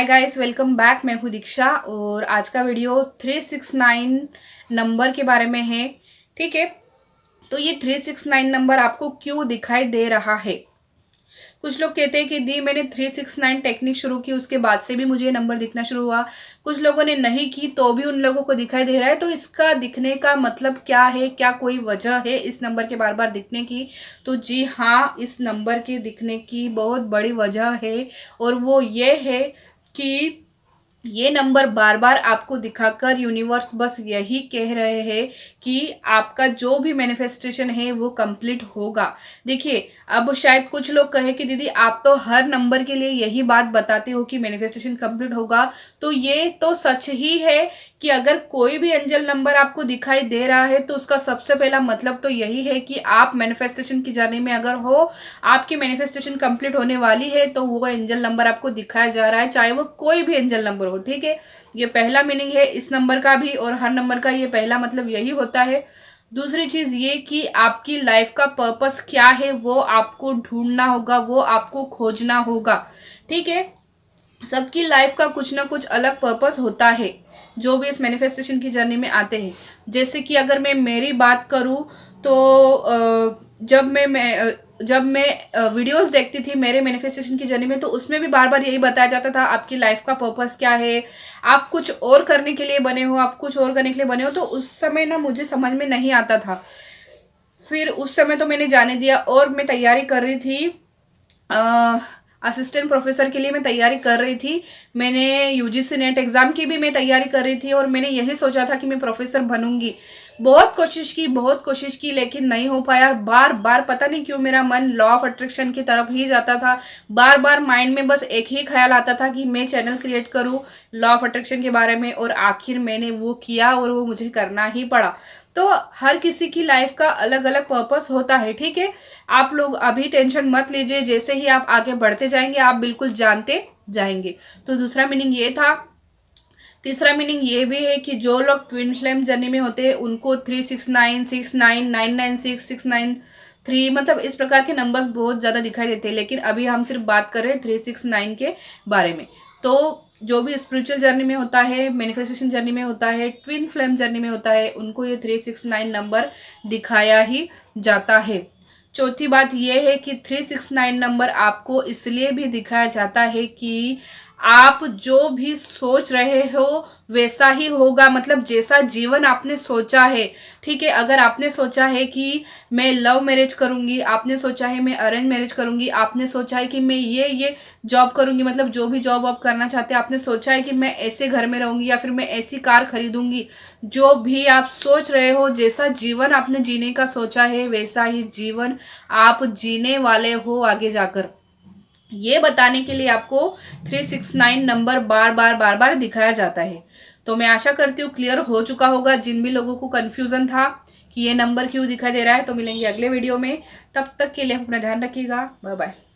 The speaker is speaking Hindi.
Guys, welcome back. मैं हूँ दीक्षा और आज का वीडियो 369 नंबर के बारे में है। ठीक है, तो ये 369 नंबर आपको क्यों दिखाई दे रहा है? कुछ लोग कहते हैं कि दी मैंने 369 टेक्निक शुरू की, उसके बाद से भी मुझे ये नंबर दिखना शुरू हुआ। कुछ लोगों ने नहीं की तो भी उन लोगों को दिखाई दे रहा है। तो इसका दिखने का मतलब क्या है? क्या कोई वजह है इस नंबर के बार बार दिखने की? तो जी हाँ, इस नंबर के दिखने की बहुत बड़ी वजह है और वो ये है कि ये नंबर बार बार आपको दिखाकर यूनिवर्स बस यही कह रहे हैं कि आपका जो भी मैनिफेस्टेशन है वो कंप्लीट होगा। देखिए, अब शायद कुछ लोग कहे कि दीदी आप तो हर नंबर के लिए यही बात बताते हो कि मैनिफेस्टेशन कंप्लीट होगा। तो ये तो सच ही है कि अगर कोई भी एंजल नंबर आपको दिखाई दे रहा है तो उसका सबसे पहला मतलब तो यही है कि आप मैनिफेस्टेशन की जर्नी में अगर हो, आपकी मैनिफेस्टेशन कंप्लीट होने वाली है, तो वो एंजल नंबर आपको दिखाया जा रहा है, चाहे वो कोई भी एंजल नंबर हो। ठीक है, ये पहला मीनिंग है इस नंबर का भी और हर नंबर का ये पहला मतलब यही होता है। दूसरी चीज ये कि आपकी लाइफ का पर्पस क्या है वो आपको ढूंढना होगा, वो आपको खोजना होगा। ठीक है, सबकी लाइफ का कुछ ना कुछ अलग पर्पस होता है जो भी इस मैनिफेस्टेशन की जर्नी में आते हैं। जैसे कि अगर मैं मेरी बात करूं तो जब मैं वीडियोस देखती थी मेरे मैनिफेस्टेशन की जर्नी में, तो उसमें भी बार बार यही बताया जाता था आपकी लाइफ का पर्पस क्या है, आप कुछ और करने के लिए बने हो, आप कुछ और करने के लिए बने हो। तो उस समय ना मुझे समझ में नहीं आता था। फिर उस समय तो मैंने जाने दिया और मैं तैयारी कर रही थी, असिस्टेंट प्रोफेसर के लिए मैं तैयारी कर रही थी। मैंने यूजीसी नेट एग्जाम की भी मैं तैयारी कर रही थी और मैंने यही सोचा था कि मैं प्रोफेसर बनूंगी। बहुत कोशिश की लेकिन नहीं हो पाया। बार बार पता नहीं क्यों मेरा मन लॉ ऑफ अट्रैक्शन की तरफ ही जाता था। बार बार माइंड में बस एक ही ख्याल आता था कि मैं चैनल क्रिएट करूं लॉ ऑफ अट्रैक्शन के बारे में, और आखिर मैंने वो किया और वो मुझे करना ही पड़ा। तो हर किसी की लाइफ का अलग अलग पर्पस होता है। ठीक है, आप लोग अभी टेंशन मत लीजिए, जैसे ही आप आगे बढ़ते जाएंगे आप बिल्कुल जानते जाएंगे। तो दूसरा मीनिंग ये था। तीसरा मीनिंग ये भी है कि जो लोग ट्विन फ्लेम जर्नी में होते हैं उनको 369, 69, 996, 693 मतलब इस प्रकार के नंबर्स बहुत ज्यादा दिखाई देते हैं। लेकिन अभी हम सिर्फ बात कर रहे हैं 369 के बारे में। तो जो भी स्पिरिचुअल जर्नी में होता है, मैनिफेस्टेशन जर्नी में होता है, ट्विन फ्लेम जर्नी में होता है, उनको ये 369 नंबर दिखाया ही जाता है। चौथी बात यह है कि 369 नंबर आपको इसलिए भी दिखाया जाता है कि आप जो भी सोच रहे हो वैसा ही होगा, मतलब जैसा जीवन आपने सोचा है। ठीक है, अगर आपने सोचा है कि मैं लव मैरिज करूंगी, आपने सोचा है मैं अरेंज मैरिज करूंगी, आपने सोचा है कि मैं ये जॉब करूंगी, मतलब जो भी जॉब आप करना चाहते हैं, आपने सोचा है कि मैं ऐसे घर में रहूंगी या फिर मैं ऐसी कार खरीदूंगी, जो भी आप सोच रहे हो, जैसा जीवन आपने जीने का सोचा है वैसा ही जीवन आप जीने वाले हो आगे जाकर। ये बताने के लिए आपको 369 नंबर बार बार दिखाया जाता है। तो मैं आशा करती हूँ क्लियर हो चुका होगा जिन भी लोगों को कंफ्यूजन था कि ये नंबर क्यों दिखाई दे रहा है। तो मिलेंगे अगले वीडियो में, तब तक के लिए अपना ध्यान रखिएगा। Bye bye.